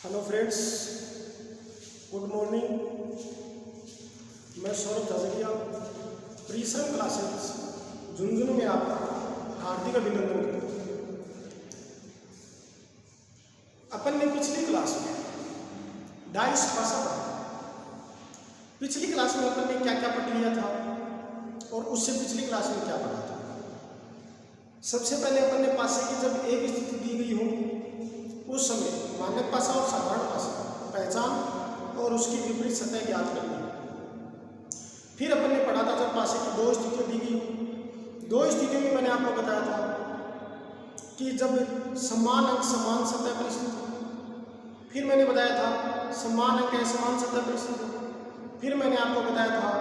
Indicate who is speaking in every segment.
Speaker 1: Hello friends, good morning. मैं सौरभ धाजरिया, परिश्रम classes Jhunjhunu में आपका हार्दिक अभिनंदन करता हूँ। अपन ने पिछली क्लास में डाइस भाषा पढ़ा। पिछली क्लास में अपन ने क्या क्या पढ़ लिया था और उससे पिछली क्लास में क्या पढ़ा था। सबसे पहले अपन ने पासे की जब एक स्थिति दी गई हो उस समय मानक पासा और साधारण पासा पहचान और उसकी विपरीत सतह ज्ञात करनी। फिर अपन ने पढ़ा था जब पासे की दो स्थितियाँ दी गई, दो स्थितियों में मैंने आपको बताया था कि जब समान अंक समान सतह पर स्थित हो, फिर मैंने बताया था समान अंक असमान सतह पर स्थित हो, फिर मैंने आपको बताया था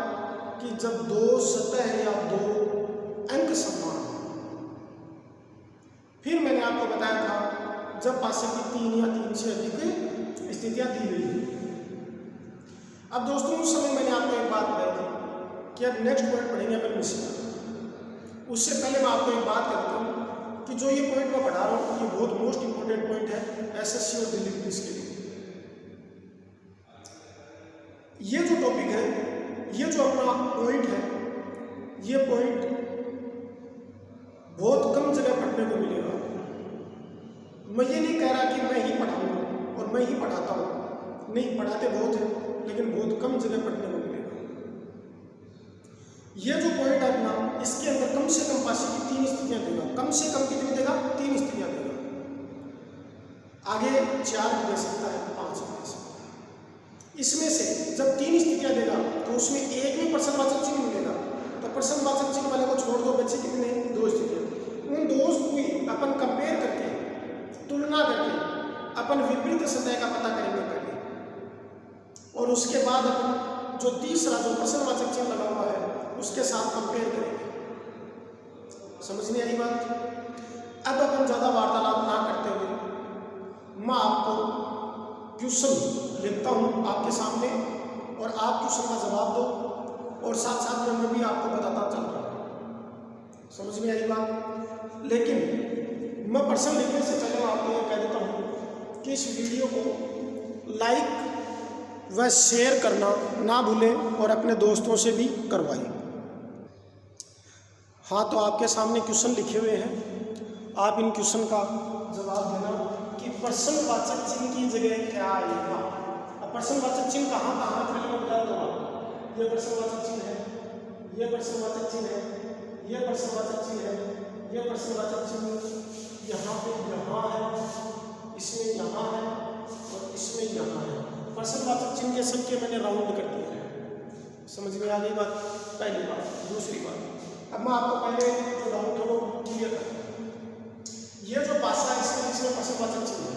Speaker 1: कि जब दो सतह या दो अंक समान, फिर मैंने आपको बताया था जब पासे की तीन या तीन से अधिक स्थितियां दी गई। अब दोस्तों उस समय मैंने आपको एक बात बताई थी कि अब नेक्स्ट पॉइंट पढ़ेंगे अपन मिश्रण। उससे पहले मैं आपको एक बात करता हूँ कि जो ये पॉइंट मैं पढ़ा रहा हूँ ये बहुत मोस्ट इंपॉर्टेंट पॉइंट है एसएससी और दिल्ली पुलिस के लिए। ये जो टॉपिक है, ये जो अपना पॉइंट है, ये पॉइंट बहुत कम जगह पढ़ने को मिलेगा। मैं ये नहीं कह रहा कि मैं ही पढ़ाऊंगा और मैं ही पढ़ाता हूँ, नहीं, पढ़ाते बहुत हैं लेकिन बहुत कम जगह पढ़ने को मिलेगा। ये जो पॉइंट है अपना, इसके अंदर कम से कम पासे की तीन स्थितियां देगा। कम से कम कितनी देगा? तीन स्थितियां देगा। आगे चार भी दे सकता है, पांच भी दे सकता है। इसमें से जब तीन स्थितियां देगा तो उसमें एक में प्रश्नवाचक चिन्ह मिलेगा, तो प्रश्नवाचक चिन्ह वाले को छोड़ दो, बच्चे कितने? दो स्थितियां। उन दो को अपन कंपेयर करके, तुलना करके अपन विपरीत सतह का पता करेंगे पहले, और उसके बाद अपन जो तीसरा जो प्रश्नवाचक चिन्ह लगा हुआ है उसके साथ कंपेयर करेंगे। समझ में आई बात? अब अपन ज़्यादा वार्तालाप ना करते हुए मैं आपको क्वेश्चन लिखता हूँ आपके सामने और आप क्वेश्चन का जवाब दो और साथ साथ में मैं भी आपको बताता चल रहा हूँ। समझ में आई बात? लेकिन मैं प्रश्न लिखने से पहले मैं आपको ये कह देता हूँ कि इस वीडियो को लाइक व शेयर करना ना भूलें और अपने दोस्तों से भी करवाएं। हाँ, तो आपके सामने क्वेश्चन लिखे हुए हैं, आप इन क्वेश्चन का जवाब देना कि प्रश्नवाचक चिन्ह की जगह क्या आएगा। अब प्रश्नवाचक चिन्ह कहाँ कहाँ है मैं बता दूँगा। ये प्रश्नवाचक चिन्ह है, ये प्रश्नवाचक चिन्ह है, ये प्रश्नवाचक चिन्ह है, ये प्रश्नवाचक चिन्ह यहाँ पे यहाँ है, इसमें यहाँ है और इसमें यहाँ है। प्रश्नवाचक चिन्ह के संख्या मैंने राउंड कर दिया है। समझ में आ गई बात? पहली बात। दूसरी बात, अब मैं आपको पहले जो डाउट है वो क्लियर करता हूँ। ये जो पासा है इसके जिसमें प्रश्नवाचक चिन्ह है,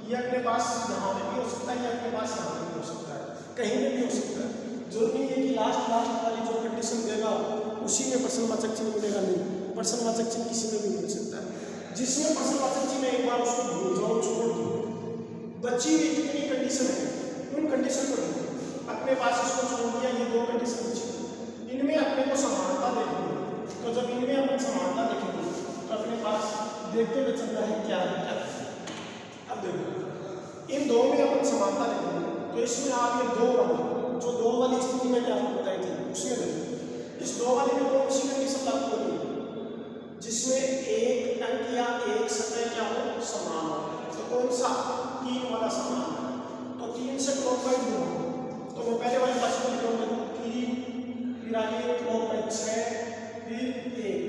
Speaker 1: ये अपने पास यहाँ पे भी हो सकता है, ये अपने पास यहाँ पे भी हो सकता है, कहीं में भी हो सकता है। जरूरी है कि लास्ट वाली जो कंडीशन देगा उसी में प्रश्नवाचक चिन्ह मिलेगा, नहीं, प्रश्नवाचक चिन्ह किसी में भी मिल सकता है। जिसमें प्रश्नवाचक चिन्ह एक बार उसको भूल जाओ, छोड़ दो। बची हुई कितनी कंडीशन है उन कंडीशन को देखो। अपने पास इसको छोड़ दिया, ये दो कंडीशन बची, इनमें अपने को समानता देखनी है। तो जब इनमें अपन समानता देखेंगे तो अपने पास देखते हुए चलता है क्या है क्या है। अब देखो इन दो में अपन समानता देखेंगे तो इसमें आप ये दो वाली जो दो वाली स्थिति मैंने आपको बताई थी उसमें देखो, इस दो वाले में कौन सी कंडीशन लागू होगी? जिसमें एक अंक या एक सतह क्या हो? समान हो। तो कौन सा? तीन वाला समान है, तो तीन से क्लॉकवाइज हो। तो मैं पहले वाले पास में लिखूंगा तीन, फिर आगे क्लॉकवाइज 6, फिर 1,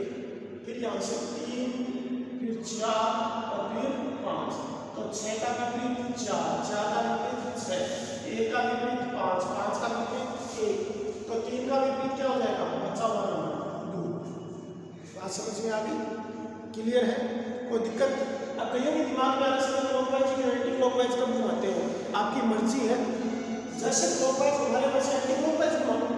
Speaker 1: फिर यहाँ से 3, फिर 4 और फिर 5। तो 6 का विपरीत 4, 4 का विपरीत 6, 1 का विपरीत 5, 5 का विपरीत 1, तो 3 का विपरीत क्या हो जाएगा? बचा हुआ नंबर 2। बात समझ में आ गई? क्लियर है? कोई दिक्कत? अब कहीं भी दिमाग में आने से क्लॉकवाइज की एंटी क्लॉकवाइज कब घुमाते हो, आपकी मर्जी है। जैसे क्लॉकवाइज घुमाने वैसे एंटी क्लॉकवाइज घुमाओ,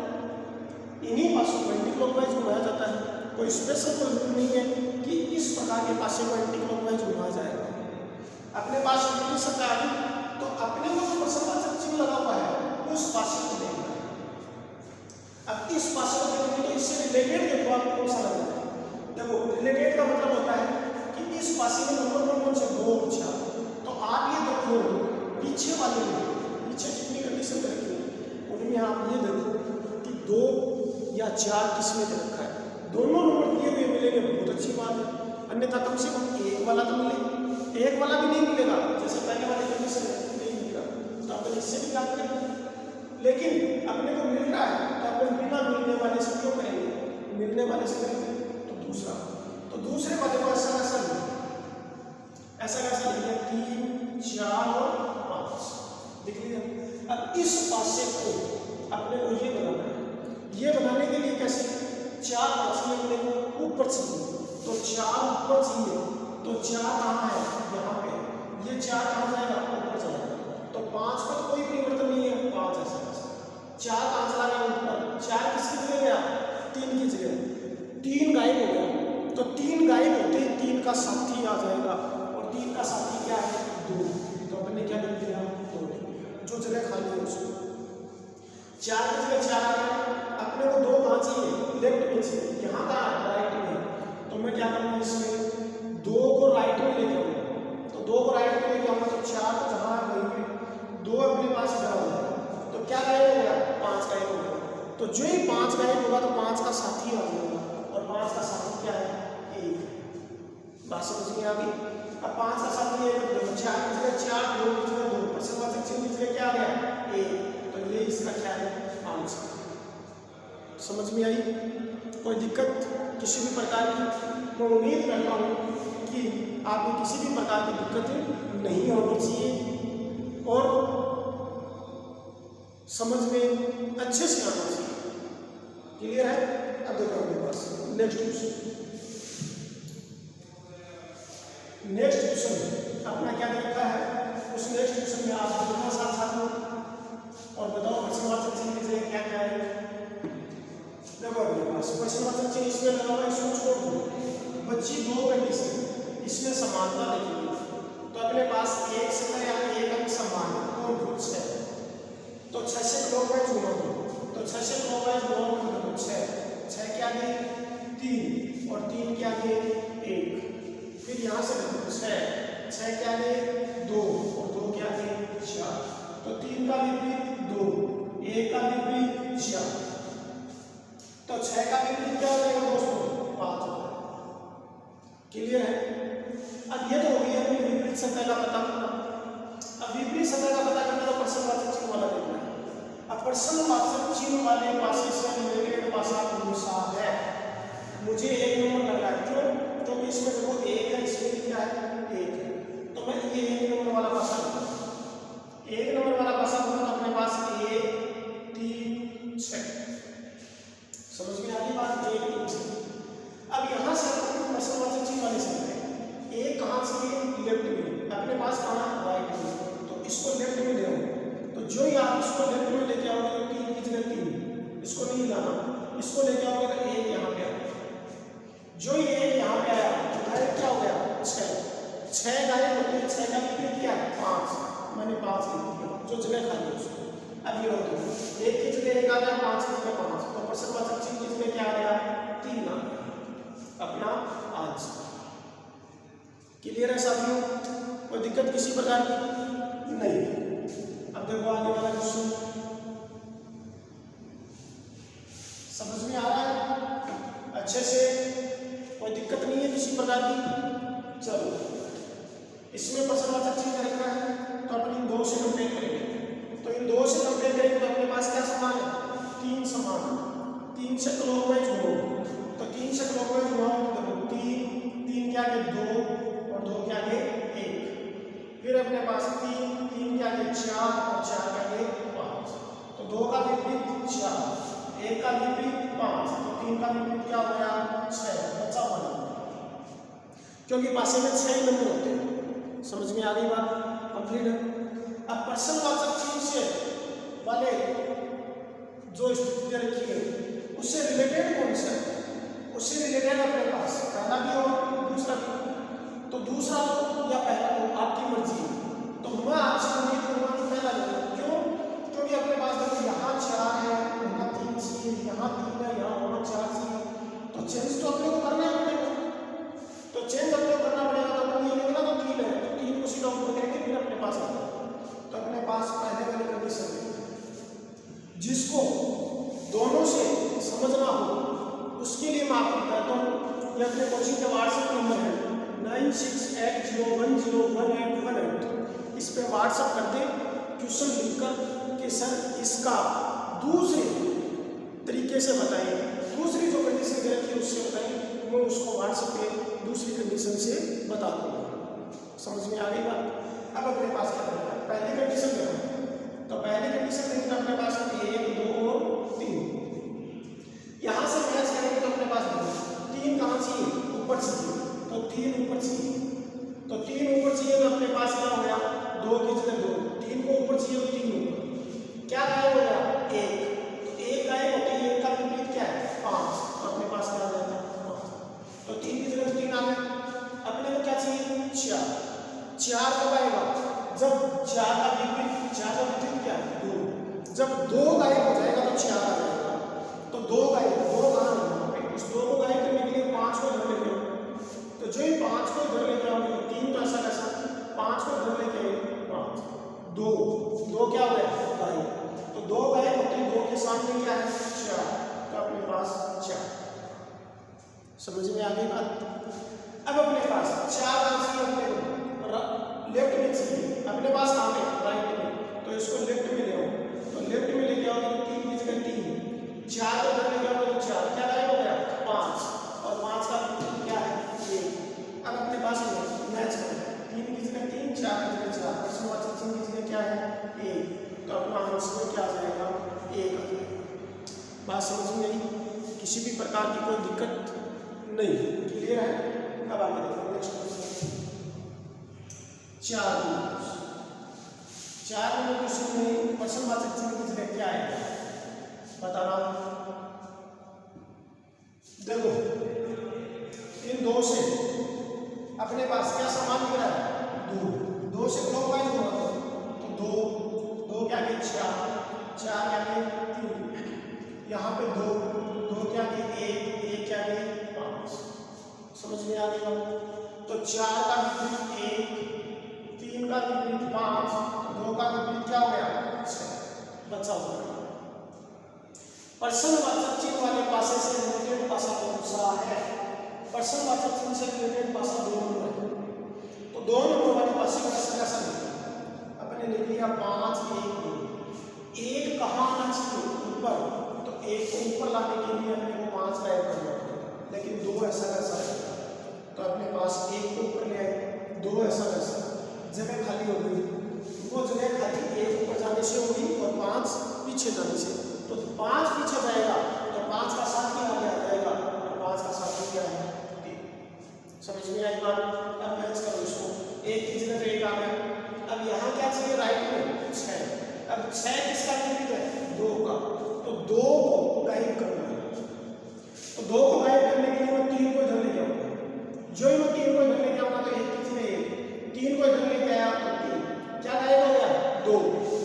Speaker 1: इन्हीं पासों को एंटी क्लॉकवाइज घुमाया जाता है। कोई स्पेशल कोई रूल नहीं है कि इस प्रकार के पासे को एंटी क्लॉकवाइज घुमाया जाएगा। अपने पास विपरीत सतह आ गई तो अपने को जो प्रश्नवाचक चिन्ह लगा हुआ है उस पासे को देखना है। अब इस पासे को देखोगे तो इससे रिलेटेड देखो आपको कौन सा लगता है। देखो रिलेटेड का मतलब होता है कि इस पासे में नंबर कौन से? 2 और 4। तो आप ये देखो पीछे वाले 4 किस में दे रखा है। दोनों नंबर दिए हुए मिलेंगे बहुत अच्छी बात है, अन्यथा कम से कम एक वाला तो मिले। एक वाला भी नहीं मिलेगा, जैसे पहले वाले कंडीशन है नहीं मिलेगा, तो अपन इससे भी याद करेंगे। लेकिन अपने को मिल रहा है तो अपन बिना मिलने वाले से क्यों करेंगे, मिलने वाले से करेंगे। तो दूसरे वाले को ऐसा कैसा लिखिए 3, 4 और 5 लिख लिया। अब इस पासे को अपने को ये बनाना है। ये बनाने के लिए कैसे, 4 पासे अपने को ऊपर चाहिए, तो 4 ऊपर चाहिए, तो 4 कहाँ है, यहाँ पे। ये 4 कहाँ जाएगा, ऊपर जाएगा। तो 5 का तो कोई परिवर्तन नहीं है, 5 ऐसा 4 कहाँ चला गया ऊपर, 4 किसकी जगह गया, 3 की जगह। 3 गायब हो गया, तो 3 गायब होते ही 3 का साथी आ जाएगा, और 3 का साथी क्या है, 2। तो अपन ने क्या लिख दिया, 2, जो जगह खाली है उसको। 4 की जगह 4 आ गया, अपने को 2 कहाँ चाहिए, लेफ्ट में चाहिए, यहाँ का राइट में। तो मैं क्या करूँगा, इसमें 2 को राइट में लेके आऊँगा। तो 2 को राइट में लेके आऊँगा, तो 4 तो जहाँ है वहीं पे, 2 अपने पास इधर हो जाएगा। तो क्या गायब हो गया, 5 गायब हो गया। तो जो ही 5 गायब होगा तो 5 का साथी आ जाएगा, और 5 का साथी क्या है, 1। बात समझ में आ गई। अब 5 का साथी 1, 2, 4 की जगह 4, 2 की जगह 2, पर्सनवाचक चिन्ह की जगह क्या आ गया, 1। तो ये इसका क्या है, आंसर। समझ में आई, कोई दिक्कत किसी भी प्रकार की। मैं उम्मीद करता हूँ कि आपको किसी भी प्रकार की दिक्कत नहीं होनी चाहिए और समझ में अच्छे से आना चाहिए। क्लियर है। अब देखो अपने पास नेक्स्ट क्वेश्चन अपना क्या रखा है, उस नेक्स्ट क्वेश्चन में आप दोनों साथ साथ और बताओ पर्सनवाचक चिन्ह की जगह क्या क्या है। देखो अपने पास पर्सनवाचक चिन्ह इसमें लगा हुआ है, इसको छोड़ दो। बच्ची 2 कंडीशन इसमें समानता लिखी, तो अपने पास 1 से या 1 अंक समान और कुछ है, तो 6 से क्लॉकवाइज घुमा दो। तो 6 से क्लॉकवाइज घुमाओ तो 6 के आगे 3 और 3 के आगे 1, फिर यहाँ से 6 के आगे 2 और 2 के आगे 4, तो 3 का विपरीत 2, 1 का विपरीत 4, तो 6 का विपरीत क्या हो जाएगा दोस्तों, 5। क्लियर है। अब ये तो हो गई अपनी विपरीत संख्या का पता करना। अब विपरीत संख्या का पता करना तो पर्सनवाचक चिन्ह वाला देखना है। अब पर्सनवाचक चिन्ह वाले पासे से रिलेटेड पासा कौन सा है, मुझे 1 नंबर लग रहा है। क्यों, क्योंकि इसमें देखो 1 है, इसमें क्या है, 1 है, तो मैं ये 1 नंबर वाला पासा लूँगा। 1 नंबर वाला पासा लूँगा तो अपने पास 1, 3, 6। समझ में आ गई बात, 1, 3, 6। अब यहाँ से पर्सनवाचक चिन्ह वाले से 1 कहाँ से लेफ्ट में, अपने पास कहाँ राइट में, तो इसको लेफ्ट में ले आओ। तो जो ही आप इसको लेफ्ट में लेके आओगे तो 3 की जगह 3, इसको नहीं लाना, इसको लेके आओगे तो 1 यहाँ पे आएगा। जो ये 1 यहाँ पे आया तो गायब क्या हो गया, 6 गायब होते हैं। 6 का विपरीत क्या है, 5, मैंने 5 लिख दिया, जो जगह खाली है उसको। अब ये होता है 1 की जगह 1 आ गया, 5 की जगह 5, तो पर्सनवाचक चिन्ह की जगह क्या आ गया, 3 आ गया, अपना आंसर। क्लियर है साथियों, कोई दिक्कत किसी प्रकार की नहीं। अब देखो आगे वाला क्वेश्चन समझ में आ रहा है अच्छे से, कोई दिक्कत नहीं है किसी प्रकार की। चलो इसमें पर्सनवाचक चिन्ह रखा है, तो अपन इन 2 से कंपेयर करेंगे। तो इन 2 से कंपेयर करेंगे तो अपने पास क्या समान है, 3 समान। 3 से क्लॉकवाइज घुमाओ, तो 3 से क्लॉकवाइज घुमाओ तो देखो 3 के आगे 2 और 2 के आगे 1, फिर अपने पास 3 के आगे 4 और 4 के आगे 5, तो 2 का विपरीत 4, 1 का विपरीत 5, तो 3 का विपरीत क्या हो गया, 6, बचा 1, क्योंकि पासे में 6 नंबर होते हैं। समझ में आ गई बात, कंप्लीट है। अब पर्सनवाचक चिन्ह से वाले जो स्थिति रखी है उससे रिलेटेड कौन सा है, उससे रिलेटेड अपने पास पहला भी हो दूसरा भी, तो दूसरा हो या पहला हो आपकी मर्जी है। तो मैं आपसे उम्मीद करूँगा कि पहला ले लो। क्यों, क्योंकि अपने पास देखो यहाँ 4 है, यहाँ 3 चाहिए, यहाँ 3 है, यहाँ होना 4 चाहिए, तो चेंज तो अपने को करना है अपने को, तो चेंज अपने को करना पड़ेगा। तो अपन ये लेंगे ना तो 3 है, तो 3 को सीधा ऊपर करेंगे, फिर अपने पास आता है। तो अपने पास पहले वाली कंडीशन है जिसको दोनों से समझना हो उसके लिए मैं आपको बताता हूँ। ये अपने कोचिंग का व्हाट्सएप नंबर है 9680101818। इस पे व्हाट्सएप कर दें क्वेश्चन लिखकर कि सर इसका दूसरे तरीके से बताइए, दूसरी जो कंडीशन दे रखी है उससे बताइए, मैं उसको व्हाट्सएप पे दूसरी कंडीशन से बता दूँगा। समझ में आ गई बात। अब अपने पास क्या करना है, पहली कंडीशन क्या है, तो पहली कंडीशन देखिए अपने पास 1 2 और 3। यहाँ से मैच करेंगे तो अपने पास 3 कहाँ चाहिए, ऊपर चाहिए, तो 3 ऊपर चाहिए, तो 3 ऊपर चाहिए तो अपने पास क्या हो गया 2 की जगह 2, 3 को ऊपर चाहिए तो 3 ऊपर, क्या गायब हो गया 1, तो 1 गायब होते ही 1 का विपरीत क्या है 5, तो अपने पास क्या आ जाएगा 5, तो 3 की जगह 3 आ गया। अपने को क्या चाहिए 4, 4 कब आएगा जब 4 का विपरीत क्या है 2, जब 2 गायब हो जाएगा तो 4 आ जाएगा, तो 2 गायब, 2 कहाँ है, उस 2 को गायब करने के लिए 5 को इधर लेके आओ, तो जो ही 5 को इधर लेके आओगे 3 तो ऐसा कैसा 5 को इधर लेके आओ 5, 2 क्या हो गया गायब, तो 2 गायब होते हैं 2 के सामने क्या है 4, तो अपने पास 4। समझ में आ गई बात। अब अपने पास 4 आंसर अपने को लेफ्ट में चाहिए, अपने पास कहाँ है राइट में, तो इसको लेफ्ट में ले आओ, तो लेफ्ट में लेके आओगे तो 3 की जगह 3, 4 को इधर लेके आओगे तो 4, क्या गायब हो गया 5, और 5 का क्या है 1। अब अपने पास मैच करें 3 की जगह 3, 4 की जगह 4, प्रश्नवाचक चिन्ह की जगह क्या है 1, तो अपना आंसर क्या आ जाएगा 1 आ जाएगा। बात समझ में आई, किसी भी प्रकार की कोई दिक्कत नहीं, क्लियर है। अब आगे देखो नेक्स्ट क्वेश्चन 4 नंबर क्वेश्चन में प्रश्नवाचक चिन्ह की जगह क्या है बताना। देखो इन 2 से अपने पास क्या समान दिख रहा है 2 से क्लॉकवाइज होगा तो 2 क्या है 4 क्या है 3, यहाँ पे 2 क्या है 1 क्या है 5। समझ में आ गया। तो 4 का विपरीत 1, 3 का विपरीत 5, 2 का विपरीत क्या हो गया 6, बचा हुआ। प्रश्नवाचक चिन्ह वाले पासे से रिलेटेड पासा कौन सा है, प्रश्नवाचक चिन्ह से रिलेटेड पासा 2 नंबर है, तो 2 नंबर वाले पासे का कैसा लिखा अपने लिख लिया 5 1 2, 1 कहाँ आना चाहिए ऊपर, तो 1 को ऊपर लाने के लिए अपने को 5 गायब करना पड़ेगा, लेकिन 2 ऐसा कैसा है, तो अपने पास 1 को ऊपर ले आए, 2 ऐसा कैसा, जगह खाली हो गई, वो जगह खाली 1 ऊपर जाने से होगी और 5 पीछे जाने से, तो 5 पीछे जाएगा तो 5 का साथी आगे आ जाएगा और 5 का साथी क्या है 3। समझ में आई बात। अब मैच करो इसको, 1 की जगह 1 आ गया। अब यहाँ क्या चाहिए राइट में 6, अब 6 किसका विपरीत है 2 का, तो 2 को गायब करना है, तो 2 को गायब करने के लिए मैं 3 को इधर लेके आऊँगा, जो ही मैं 3 को इधर लेके आऊँगा तो 1 की जगह 1, 3 को इधर लेके आया तो 3, क्या गायब हो गया 2,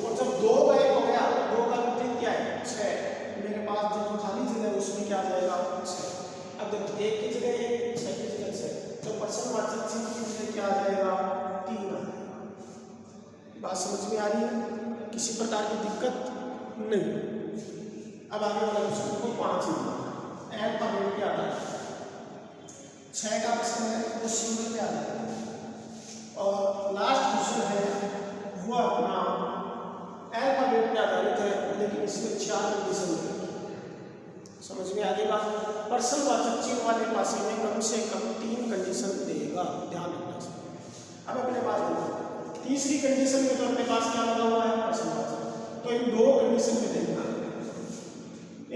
Speaker 1: और जब 2 गायब हो गया तो 2 का विपरीत क्या है 6, मेरे पास जो खाली जगह है उसमें क्या आ जाएगा 6। अब देखो 1 की जगह 1, 6 की जगह 6, तो प्रश्नवाचक चिन्ह की जगह क्या आ जाएगा 3 आ जाएगा। बात समझ में आ रही है, किसी प्रकार की दिक्कत नहीं। अब आगे वाला क्वेश्चन को 5 अल्फाबेट पे आता है, 6 का प्रश्न है वो सिंबल पे आता है, और लास्ट क्वेश्चन है वो अपना अल्फाबेट पे आधारित है, लेकिन इसमें 4 कंडीशन है। समझ में आ गई बात। प्रश्नवाचक चिन्ह वाले पासे में कम से कम 3 कंडीशन देगा, ध्यान रखना। अब अपने पास तीसरी कंडीशन में तो अपने पास क्या लगा हुआ है प्रश्नवाचक, तो इन 2 कंडीशन में देखना,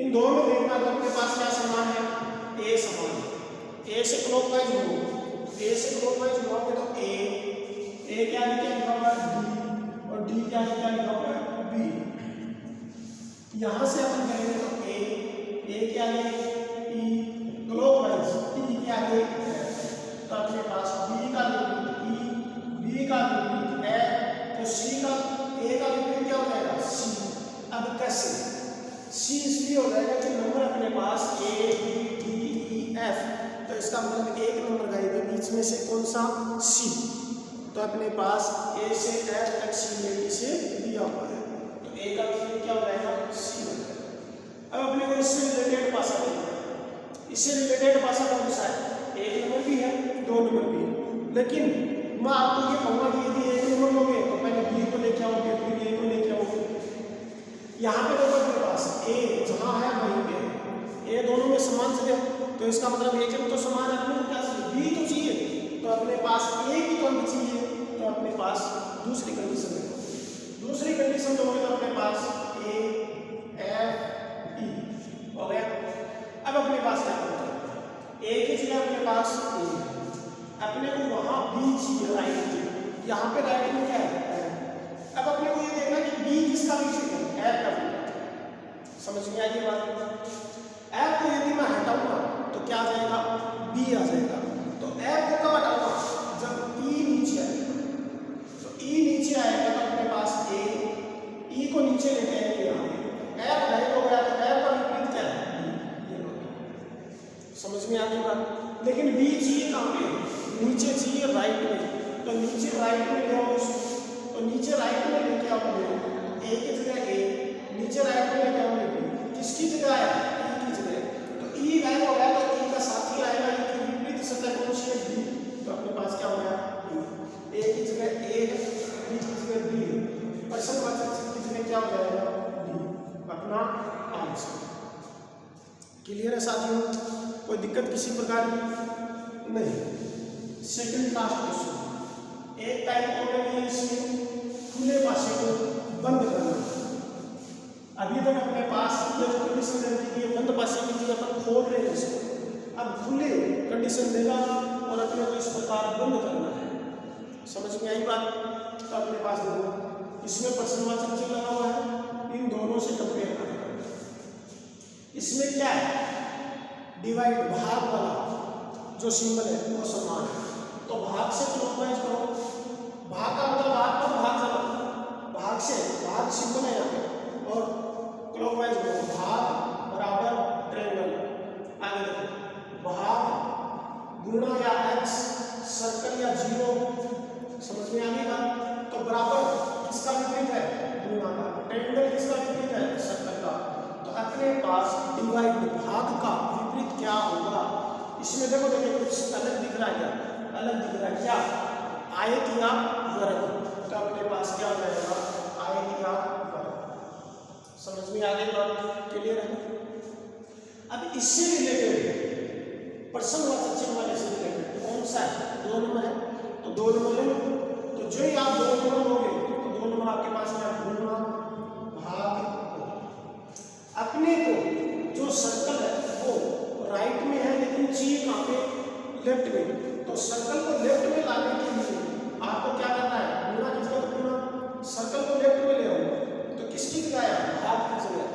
Speaker 1: इन 2 में देखना तो अपने पास क्या समान है ए समान है, ए से क्लॉकवाइज हो, ए से क्लॉकवाइज हुआ तो ए क्या लिखा हुआ है डी, और डी क्या लिखा हुआ है बी। यहाँ से अपन करेंगे तो ए क्या है ई क्लॉकवाइज, ई क्या है तो अपने पास बी का विपरीत ई, बी का विपरीत ए, तो सी का ए का विपरीत क्या हो जाएगा सी। अब कैसे सी इसलिए हो जाएगा कि नंबर अपने पास A B D E F, तो इसका मतलब 1 नंबर गायब है बीच में से कौन सा सी, तो अपने पास ए से एफ तक सी में से दिया हुआ है, तो ए का विपरीत क्या हो जाएगा सी हो जाएगा। अब अपने को इससे रिलेटेड पासा देखना है। इससे रिलेटेड पासा कौन सा है? 1 नंबर भी है, 2 नंबर भी है। लेकिन मैं आपको ये कहूँगा कि यदि 1 नंबर लोगे तो पहले बी को लेके आओगे, फिर ए को लेके आओगे। यहाँ पे देखो अपने पास ए जहाँ है वहीं पे है, ए दोनों में समान जगह, तो इसका मतलब ए जब तो समान है, अपने को क्या चाहिए? बी तो चाहिए। तो अपने पास ए की कौन चाहिए? तो अपने पास दूसरी कंडीशन है। दूसरी कंडीशन तो होगी तो अपने पास ए एफ ई हो गया। अब अपने पास क्या होता है? ए की जगह अपने पास ए, अपने को वहां बी चाहिए राइट में, यहाँ पे राइट में क्या है? अब अपने को ये देखना कि बी किसका विपरीत है? एफ का विपरीत। समझ में आई ये बात? एफ को यदि मैं हटाऊंगा तो क्या आ जाएगा? बी आ जाएगा। तो एफ को कब हटाऊंगा? जब ई नीचे आएगा। तो ई नीचे आएगा तो अपने पास ए, ई को नीचे लेके आएंगे यहाँ, एफ राइट हो गया तो एफ का विपरीत क्या है? समझ में आ गई बात? लेकिन बी चाहिए कहाँ पे? नीचे चाहिए राइट में। तो नीचे राइट में ले आओ उसको, तो नीचे राइट में लेके आओगे ए की जगह ए, नीचे राइट में लेके आओगे बी, किसकी जगह है? ई की जगह। तो ई गायब हो गया तो ई का साथी आएगा, ई की विपरीत सतह कौन सी है? बी। तो अपने पास क्या हो गया? ए की जगह ए है, बी की जगह बी है, पर्सनवाचक चिन्ह की जगह क्या हो जाएगा? बी। अपना आंसर क्लियर है साथियों? कोई दिक्कत किसी प्रकार की नहीं। सेकंड लास्ट क्वेश्चन, एक टाइप ऑर्डर इसमें खुले पासे को बंद करना। अभी तक अपने पास ये जो कंडीशन रहती है कि बंद पासे की थी, अपन खोल रहे हैं इसको, अब खुले कंडीशन देगा और अपने को इस प्रकार बंद करना है। समझ में आई बात? तो अपने पास देखो इसमें पर्सनवाचक चिन्ह लगा हुआ है, इन दोनों से कंपेयर करना। इसमें क्या है? डिवाइड भाग वाला जो सिंबल है वो समान है, तो भाग से क्लॉकवाइज करो। भाग का मतलब भाग पर भाग चलो, भाग से भाग सिंबल है यहाँ पे, और क्लॉकवाइज करो। भाग बराबर ट्रायंगल, आगे देखो भाग गुणा या एक्स, सर्कल या जीरो। समझ में आ गई बात? तो बराबर किसका विपरीत है? गुणा का। ट्रायंगल किसका विपरीत है? सर्कल का। तो अपने पास डिवाइड भाग का विपरीत क्या होगा? इसमें देखो कुछ अलग दिख रहा है क्या? अलग दिख रहा है क्या? आयत या वर्ग। तो अपने पास क्या हो जाएगा? आयत या वर्ग। समझ में आ गई बात? क्लियर है? अब इससे रिलेटेड पर्सनवाचक चिन्ह वाले से रिलेटेड कौन सा है? 2 नंबर है, तो 2 नंबर ले लो। तो जो ही आप 2 नंबर लोगे तो 2 नंबर आपके पास है गुणा भाग। अपने को जो सर्कल है वो राइट में है, लेकिन चाहिए कहाँ पे? लेफ्ट में। तो सर्कल को लेफ्ट में लाने के लिए आपको क्या करना है? गुणा की जगह गुणा, सर्कल को लेफ्ट में ले आओ तो किसकी जगह है? भाग की जगह।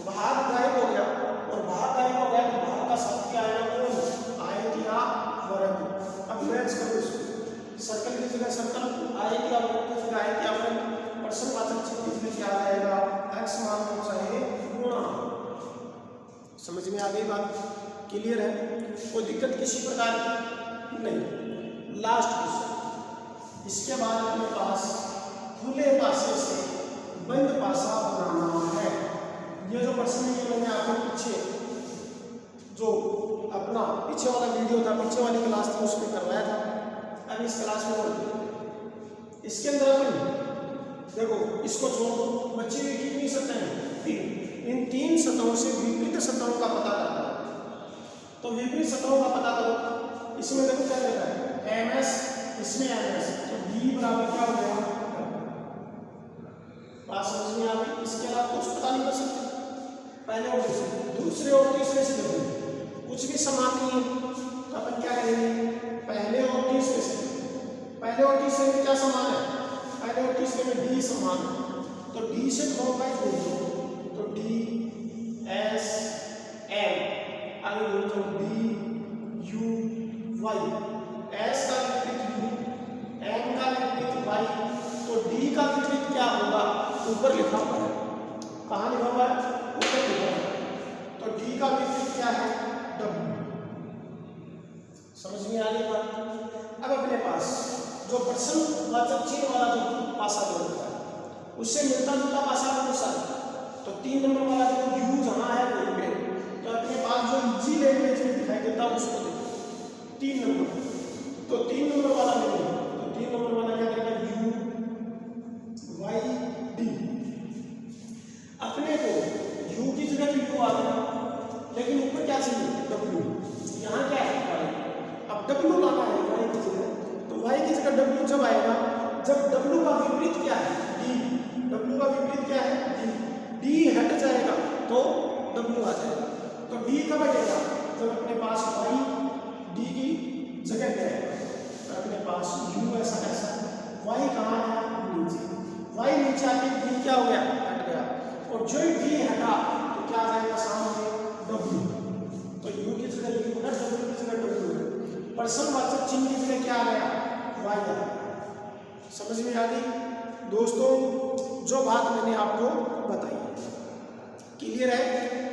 Speaker 1: भाग गायब हो गया, और भाग गायब हो गया तो भाग का साथ क्या आएगा? आयत या वर्ग। अब मैच करो इसको, सर्कल की जगह सर्कल, आयत या वर्ग की जगह आयत या वर्ग, पर्सनवाचक चिन्ह की जगह क्या आ जाएगा? एक्स मान कौन सा है? गुणा। समझ में आ गई बात? क्लियर है? कोई दिक्कत किसी प्रकार की नहीं। लास्ट क्वेश्चन, इसके बाद अपने पास खुले पासे से बंद पासा बनाना है। ये जो प्रश्न है मैंने आपको पीछे जो अपना पीछे वाला वीडियो था, पीछे वाली क्लास थी, उसमें करवाया था। अब इस क्लास में और इसके अंदर अपन देखो इसको छोड़ दो, बच्चे में कितनी सतहें हैं? 3। इन 3 सतहों से विपरीत सतहों का पता करना है। तो विपरीत सतहों का पता करो। इसमें देखो क्या देता है? ms, इसमें ms, तो b बराबर क्या हो जाएगा? बात समझ में आ गई? इसके अलावा कुछ पता नहीं कर सकते। पहले और दूसरे और तीसरे से देखो कुछ भी समान नहीं है, तो अपन क्या करेंगे? पहले और तीसरे से, पहले और तीसरे में क्या समान है? पहले और तीसरे में d समान है, तो d से क्लॉकवाइज बोलो तो d s m, आगे बोलो तो d u y, s का विपरीत u, m का विपरीत y, तो d का विपरीत क्या होगा? ऊपर लिखा हुआ है। कहाँ लिखा हुआ है? ऊपर लिखा हुआ है। तो d का विपरीत क्या है? w। समझ में आ गई बात? अब अपने पास जो पर्सनवाचक चिन्ह वाला जो पासा होता है उससे मिलता जुलता पासा कौन सा है? तो 3 नंबर वाला देखो यू जहाँ है वहीं पे, तो अपने पास जो इजी लैंग्वेज में दिखाई देता है उसको देखो 3 नंबर, तो 3 नंबर वाला नहीं, तो 3 नंबर वाला क्या करेगा यू वाई डी। अपने को यू की जगह तो यू आ गया, लेकिन ऊपर क्या चाहिए डब्ल्यू, यहाँ क्या है अब डब्ल्यू लाना है वाई की जगह, तो वाई की जगह डब्ल्यू जब आएगा, जब डब्ल्यू का विपरीत क्या है डी, डब्ल्यू का विपरीत क्या है डी, डी हट जाएगा तो डब्ल्यू आ जाएगा, तो डी कब हटेगा जब अपने पास वाई डी की जगह पे आएगा, तो अपने पास यू ऐसा कैसा, वाई कहाँ है नीचे, वाई नीचे आके डी क्या हो गया हट गया, और जो डी हटा तो क्या आ जाएगा सामने डब्ल्यू, तो यू की जगह यू है, डब्ल्यू की जगह डब्ल्यू है, प्रश्नवाचक चिन्ह की जगह क्या आ गया वाई आ गया। समझ में आ गई दोस्तों जो बात मैंने आपको बताई, क्लियर है,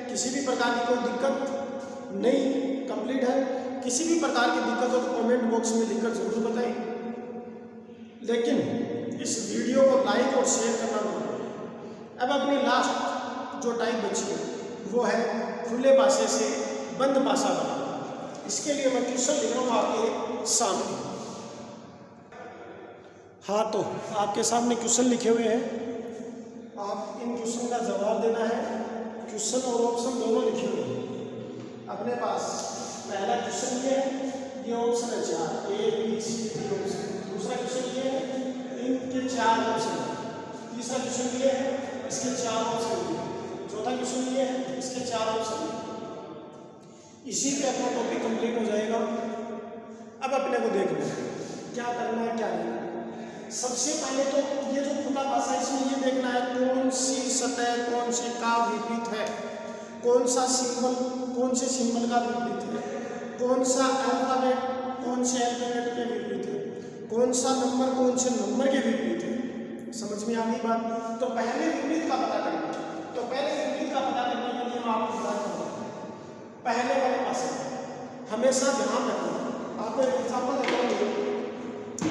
Speaker 1: किसी भी प्रकार की कोई दिक्कत नहीं, कंप्लीट है, किसी भी प्रकार की दिक्कत हो तो कमेंट बॉक्स में लिखकर जरूर बताएं, लेकिन इस वीडियो को लाइक और शेयर करना मत भूलें। अब अपनी लास्ट जो टाइप बची है वो है खुले पासे से बंद पासा बनाना, इसके लिए मैं क्वेश्चन लिख रहा हूँ आपके सामने। हाँ, तो आपके सामने क्वेश्चन लिखे हुए हैं, आप इन क्वेश्चन का जवाब देना है, क्वेश्चन और ऑप्शन दोनों लिखे हुए हैं अपने पास। पहला क्वेश्चन ये है, ये ऑप्शन है 4 A B C D option, दूसरा क्वेश्चन ये है इनके 4 ऑप्शन, तीसरा क्वेश्चन ये है इसके 4 ऑप्शन, चौथा क्वेश्चन ये है इसके 4 ऑप्शन। इसी पे अपना टॉपिक कंप्लीट हो जाएगा। अब अपने को देखना है क्या करना है क्या नहीं। सबसे पहले तो ये जो खुला पासा है इसमें ये देखना है कौन सी सतह कौन से का विपरीत है, कौन सा सिंबल कौन से सिंबल का विपरीत है, कौन सा अल्फाबेट कौन से अल्फाबेट के विपरीत है, कौन सा नंबर कौन से नंबर के विपरीत है। समझ में आ गई बात। तो पहले विपरीत का पता करना, तो पहले विपरीत का पता करने के लिए मैं आपको बता दूंगा पहले वाले पासे हमेशा ध्यान रखना। आपको एक एग्जाम्पल देता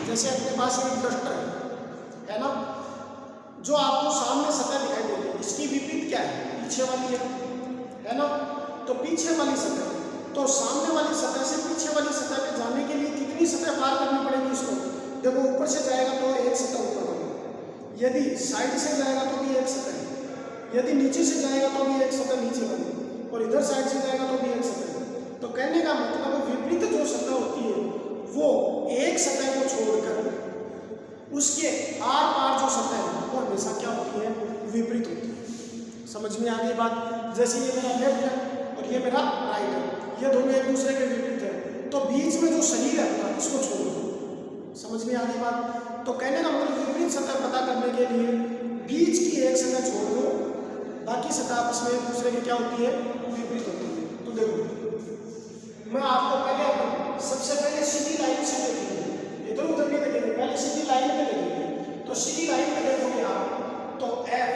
Speaker 1: जैसे अपने पास एक डस्टर है ना, जो आपको सामने सतह दिखाई दे रही है, इसकी विपरीत क्या है पीछे वाली है ना, तो पीछे वाली सतह, तो सामने वाली सतह से पीछे वाली सतह पे जाने के लिए कितनी सतह पार करनी पड़ेगी इसको। देखो ऊपर से जाएगा तो एक सतह ऊपर बनेगी, यदि साइड से जाएगा तो भी एक सतह, यदि नीचे से जाएगा तो भी एक सतह नीचे बनेगी, और इधर साइड से जाएगा तो भी एक सतह। तो कहने का मतलब विपरीत जो सतह होती है वो एक सतह को छोड़कर उसके आर पार जो सतह है वो हमेशा क्या होती है विपरीत होती है। समझ में आ गई बात। जैसे ये मेरा लेफ्ट है और ये मेरा राइट है, ये दोनों एक दूसरे के विपरीत है, तो बीच में जो शरीर है अपना इसको छोड़ दो। समझ में आ गई बात। तो कहने का मतलब विपरीत सतह पता करने के लिए बीच की एक सतह छोड़ दो, बाकी सतह आपस में एक दूसरे की क्या होती है विपरीत होती है। तो देखो मैं आपको पहले सबसे पहले सीधी लाइन से देखेंगे, इधर उधर नहीं देखेंगे, पहले सीधी लाइन पे देखेंगे। तो सीधी लाइन पे देखोगे आप तो एफ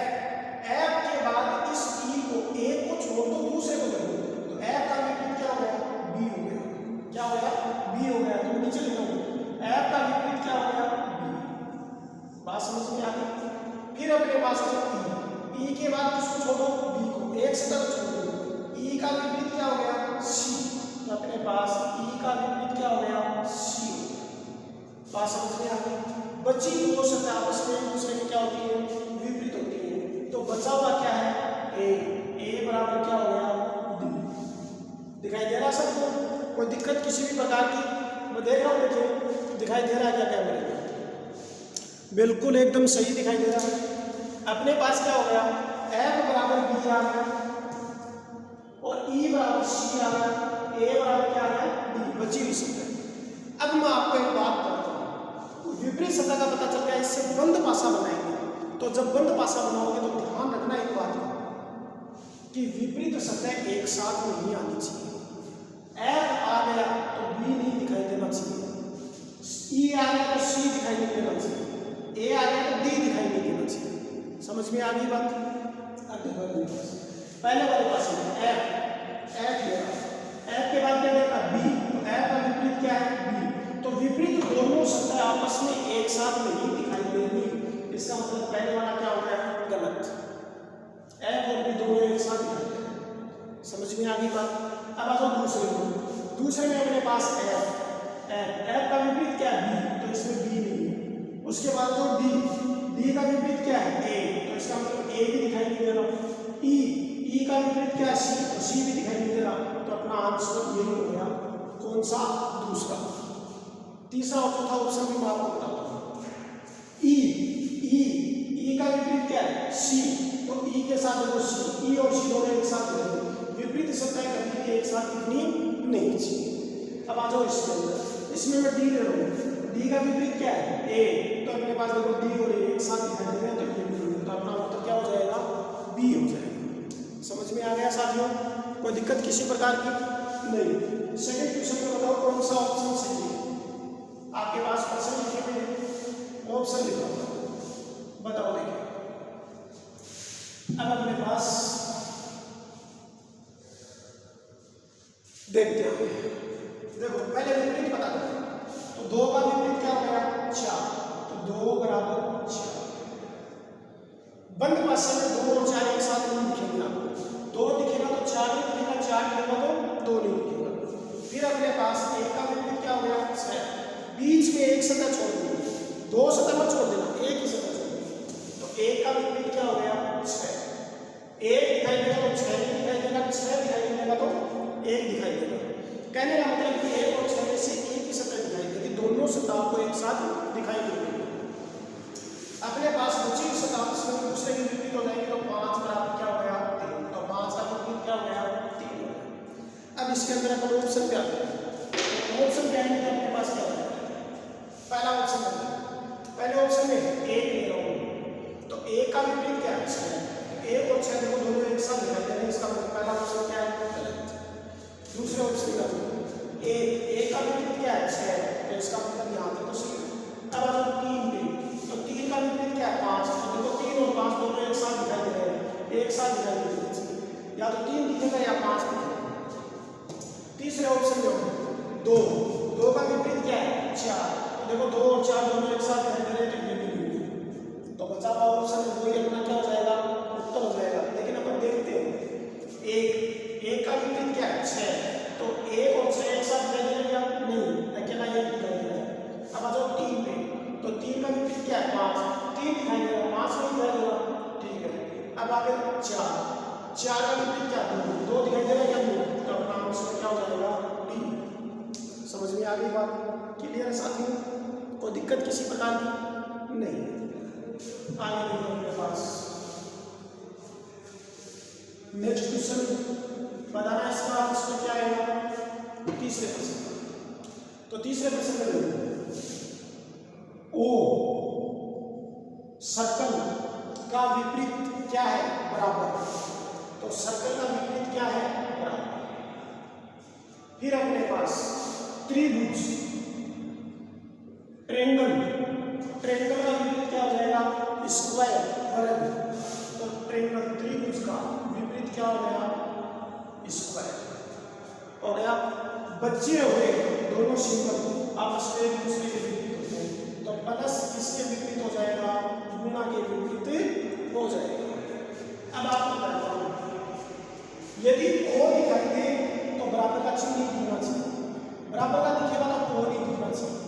Speaker 1: के बाद इस ई को एक को छोड़ दो दूसरे को देखो, तो एफ का विपरीत क्या हो गया बी हो गया, क्या हो गया बी हो गया। तो नीचे लिखोगे एफ का विपरीत क्या हो गया बी। बात समझ में आ गई। फिर अपने पास ई के बाद किसको छोड़ो बी को, एक सतह को छोड़ दो, ई का विपरीत क्या हो गया सी, तो अपने पास ई का विपरीत क्या हो गया सी। बात समझ में आ गई। बची दो सतह आपस में एक दूसरे की क्या होती है विपरीत होती है। तो बचा हुआ क्या है ए बराबर क्या हो गया डी। दिखाई दे रहा सबको, कोई दिक्कत किसी भी प्रकार की? मैं देख रहा हूँ, देखिए दिखाई दे रहा है क्या कैमरे में? बिल्कुल एकदम सही दिखाई दे रहा है। अपने पास क्या हो गया एफ बराबर बी आ गया और ई बराबर सी आ गया, ए बराबर क्या आ गया डी, बची हुई सतह। अब मैं आपको एक बात बताता हूँ, विपरीत सतह का पता चल गया, इससे बंद पासा बनाएंगे। तो जब बंद पासा बनाओगे तो ध्यान रखना एक बात कि विपरीत सतह एक साथ नहीं आनी चाहिए। एफ आ गया तो बी नहीं दिखाई देना चाहिए, ई आ गया तो सी दिखाई नहीं देना चाहिए, ए आ गया तो डी दिखाई नहीं देना चाहिए। समझ में आ गई बात। पहले वाले पास एफ के बाद क्या देखा बी, तो एफ का विपरीत क्या है बी। तो विपरीत दोनों सतह आपस में एक साथ नहीं दिखाई देंगी, इसका मतलब पहले वाला क्या हो गया गलत। एफ और पास एफ का विपरीत क्या है बी, तो इसमें बी नहीं है। उसके बाद जो डी का विपरीत क्या है ए, तो इसका मतलब ए भी दिखाई नहीं दे रहा। ई का विपरीत क्या है सी, तो सी भी दिखाई नहीं दे रहा। तो अपना आंसर यही हो गया, कौन सा, दूसरा। तीसरा और चौथा ऑप्शन भी मैं आपको बताता हूँ। ई का विपरीत क्या है सी, तो ई के साथ देखो सी, ई और सी दोनों एक साथ विपरीत संख्या कभी भी एक साथ लिखनी नहीं चाहिए। अब आ जाओ इसके अंदर, इसमें मैं डी ले रहा हूँ, डी का विपरीत क्या है ए, तो अपने पास देखो डी और ए एक साथ दिखाई दे रहे हैं, तो ये भी, तो अपना उत्तर क्या हो जाएगा, बी हो जाएगा। समझ में आ गया साथियों, कोई दिक्कत किसी प्रकार की नहीं। सेकंड क्वेश्चन में बताओ कौन सा ऑप्शन सही है। आपके पास प्रश्न लिखे हुए हैं, ऑप्शन लिखो, बताओ। देखिए अब अपने पास देखते हैं, देखो पहले विपरीत पता करें, तो 2 का विपरीत क्या हो गया 4, तो 2 बराबर 4। बंद भाषा में 2 और 4 एक साथ नहीं दिखेंगे आपको, 2 दिखेगा तो 4 नहीं दिखेगा, 4 दिखेगा तो 2 नहीं दिखेगा। फिर अपने पास 1 का विपरीत क्या हो गया 6, बीच में एक सतह छोड़ देना, 2 सतह मत छोड़ देना, एक ही सतह छोड़ देना, तो 1 का विपरीत क्या हो गया 6। 1 दिखाई देगा तो 6 नहीं दिखाई देगा, 6 दिखाई देगा तो 1 दिखाई देगा। कहने का मतलब कि 1 और 6 में से एक ही सतह दिखाई देगी, दोनों सतहों को एक साथ दिखाई देगी। अपने पास बची हुई सतह इसमें दूसरे की विपरीत हो जाएगी, तो 5 बराबर क्या हो गया 3, तो 5 का विपरीत क्या हो गया 3 हो गया। अब इसके अंदर अपन ऑप्शन पे आते हैं, ऑप्शन पे आएंगे तो अपने पास क्या हो जाएगा, पहला ऑप्शन है, पहले ऑप्शन में 1 ले रहा हूँ, तो 1 का विपरीत क्या है 6, 1 और 6 देखो दोनों एक साथ दिखाई दे रहे हैं, इसका मतलब पहला ऑप्शन क्या है गलत। दूसरे ऑप्शन का 1 का विपरीत क्या है 6, तो इसका मतलब यहाँ पे तो सही। अब आ जाओ 3 पे, तो 3 का विपरीत क्या है 5, तो देखो 3 और 5 दोनों एक साथ दिखाई दे रहे हैं, एक साथ दिखाई दे रहे हैं, या तो 3 दिखेगा या 5 दिखेगा। तीसरे ऑप्शन में 2 का विपरीत क्या है 4, तो देखो 2 और 4 दोनों एक साथ दिखाई दे रहे हैं, तो ये भी नहीं, तो बचा हुआ ऑप्शन है 2 ही अपना क्या हो जाएगा उत्तर हो जाएगा। लेकिन अपन देखते हैं 1 का विपरीत क्या है 6, तो 1 और 6 एक साथ दिखाई दे रहे हैं नहीं, अकेला 1 दिखाई दे रहा है। अब आ जाओ 3 पे, तो 3 का विपरीत क्या है 5, 3 दिखाई दे रहा है, 5 नहीं दिखाई दे रहा, ठीक है। अब आगे 4 का विपरीत क्या है 2 दिखाई दे रहा है क्या नहीं, तो अपना आंसर क्या हो जाएगा डी। समझ में आ गई बात, क्लियर है साथियों, कोई दिक्कत किसी प्रकार की नहीं। आगे देखो मेरे पास नेक्स्ट क्वेश्चन बताना, इसका आंसर क्या आएगा तीसरे प्रश्न। तो तीसरे प्रश्न में ओ सर्कल का विपरीत क्या है बराबर, तो सर्कल का विपरीत क्या है बराबर। फिर अपने पास त्रिभुज ट्रेंगल का विपरीत क्या हो जाएगा स्क्वायर वर्ग, तो ट्रेंगल त्रिभुज का विपरीत क्या हो गया स्क्वायर हो गया। बचे हुए दोनों सिंबल आपस में एक दूसरे के विपरीत होते हैं, तो प्लस किसके विपरीत हो जाएगा गुणा के विपरीत हो जाएगा। अब आपको बताता हूं, यदि ओ दिखाई दे तो बराबर का चिन्ह नहीं दिखना चाहिए, बराबर का दिखेगा तो ओ नहीं दिखना चाहिए,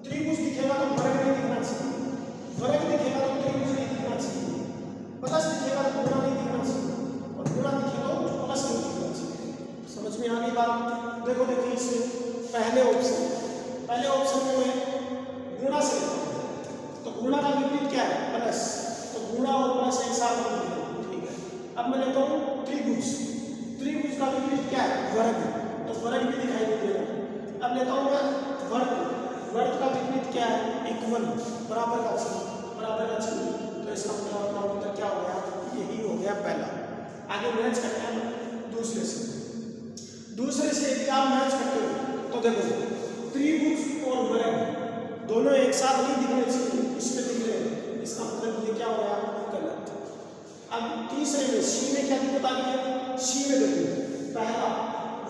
Speaker 1: त्रिभुज दिखेगा तो वर्ग नहीं दिखना चाहिए, वर्ग दिखेगा तो त्रिभुज नहीं दिखना चाहिए, प्लस दिखेगा तो गुणा नहीं दिखना चाहिए, और गुणा दिखेगा तो प्लस नहीं दिखना चाहिए। समझ में आ गई बात। देखो देखिए इसे पहले ऑप्शन में मैं गुणा से लेता हूं, तो गुणा का विपरीत क्या है प्लस, तो गुणा और प्लस एक साथ नहीं, ठीक है। अब मैं लेता हूं त्रिभुज का विपरीत क्या है वर्ग, तो वर्ग भी दिखाई नहीं दे रहा। अब लेता हूं मैं वर्ग का विपरीत क्या है इक्वल, बराबर का चिन्ह, तो इसका मतलब अपना उत्तर क्या हो गया यही हो गया पहला। आगे मैच करते हैं दूसरे से यदि आप मैच करते हो तो देखो त्रिभुज और वर्ग दोनों एक साथ नहीं दिखने चाहिए, इसमें दिख रहे हैं, इसका मतलब ये क्या हो गया गलत। अब तीसरे में सी में क्या दिक्कत आ गई है, सी में देखो पहला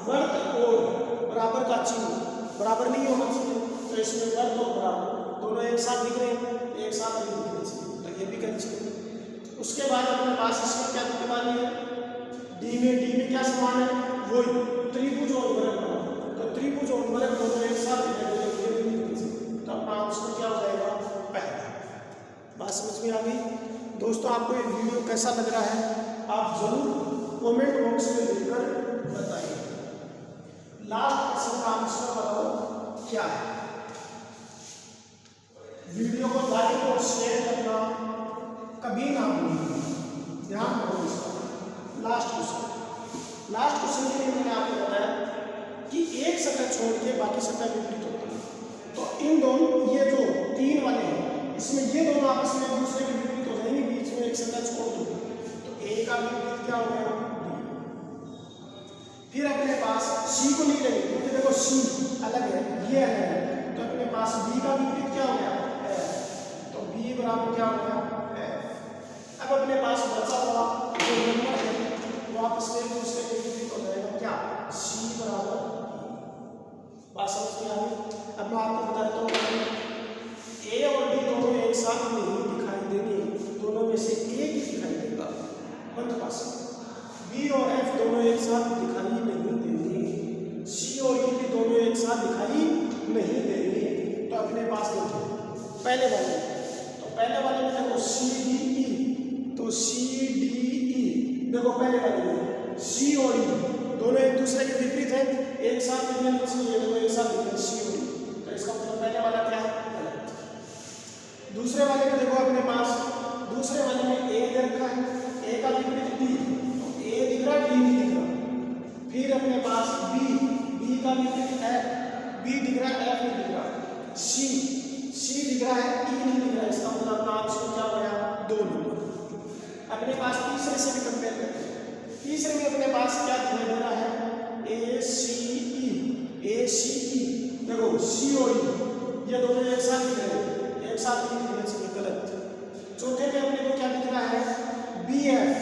Speaker 1: वर्ग और बराबर का चिन्ह बराबर नहीं होना चाहिए, तो इसमें वर्ग और बराबर दोनों एक साथ दिख रहे हैं, एक साथ नहीं दिखने चाहिए, तो ये भी कंसीडर। उसके बाद अपने पास इसमें क्या दिक्कत आ रही है डी में क्या समान है वही त्रिभुज और वर्ग, तो त्रिभुज और वलय दोनों एक साथ तो अपना आंसर क्या हो जाएगा? पहला। बात समझ में आ गई? दोस्तों आपको ये वीडियो कैसा लग रहा है आप जरूर कमेंट बॉक्स में लिखकर बताइए। लास्ट क्वेश्चन का आंसर बताओ क्या है। वीडियो को लाइक और शेयर करना कभी ना भूलिए, ध्यान रखो इसका। लास्ट क्वेश्चन के लिए मैंने आपको बताया कि एक सतह छोड़ के बाकी सतह विपरीत होती है। तो इन दोनों ये जो तीन वाले हैं इसमें ये दोनों आपस में एक दूसरे के विपरीत हो जाएंगे, बीच में एक सतह छोड़ दो तो ए का विपरीत क्या हो गया? फिर अपने पास सी को नहीं लेंगे क्योंकि देखो सी अलग है, ये अलग है, तो अपने पास बी का विपरीत क्या हो गया? तो बी बराबर क्या हो गया? अब अपने पास बचा हुआ जो नंबर है वो आपस में एक दूसरे के विपरीत हो जाएगा क्या? सी बराबर। बात समझ में आ गई? अब मैं आपको बताता हूँ ए और डी दोनों एक साथ नहीं दिखाई देंगे, दोनों में से एक ही दिखाई देगा। बंद पास बी और एफ दोनों एक साथ दिखाई नहीं देंगे, सी और ई भी दोनों एक साथ दिखाई नहीं देंगे। तो अपने पास देखो पहले वाले में देखो सी डी ई, तो सी डी ई देखो पहले वाले में सी और ई दोनों एक दूसरे के विपरीत है, एक साथ दिखने चाहिए, दोनों एक साथ दिखने सी और ई, तो इसका मतलब पहले वाला क्या है? दूसरे वाले में देखो अपने पास दूसरे वाले में ए दे रखा है, ए का विपरीत बी, तो ए दिख रहा है डी नहीं दिख रहा। फिर अपने पास बी का विपरीत एफ, बी दिख रहा है एफ नहीं दिख रहा। सी दिख रहा है ई नहीं दिख रहा। इसका मतलब अपना आंसर क्या हो गया? 2 नंबर। अपने पास तीसरे से भी कंपेयर करते हैं। तीसरे में अपने पास क्या दिखाई दे रहा है? ए सी ई देखो सी और ई ये दोनों एक साथ दिख रहे हैं, एक साथ नहीं दिखने चाहिए, गलत। चौथे में अपने को क्या दिख रहा है? B F.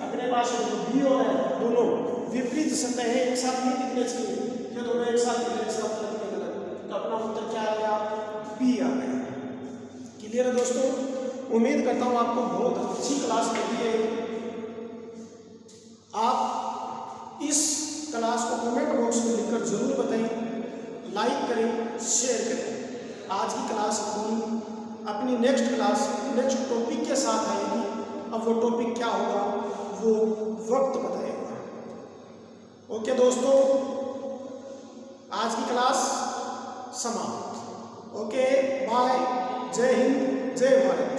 Speaker 1: अपने पास बी और एफ दोनों विपरीत सतह है, एक साथ नहीं दिखने चाहिए, ये दोनों एक साथ दिख रहे हैं, इसका मतलब गलत। तो अपना उत्तर क्या आ गया? बी आ गया। क्लियर है दोस्तों? उम्मीद करता हूँ आपको बहुत अच्छी क्लास लगी है। आप इस क्लास को कमेंट बॉक्स में लिखकर जरूर बताएं, लाइक करें, शेयर करें। आज की क्लास अपनी नेक्स्ट टॉपिक के साथ आएगी। अब वो टॉपिक क्या होगा वो वक्त बताएगा। ओके दोस्तों, आज की क्लास समाप्त। ओके बाय, जय हिंद, जय भारत।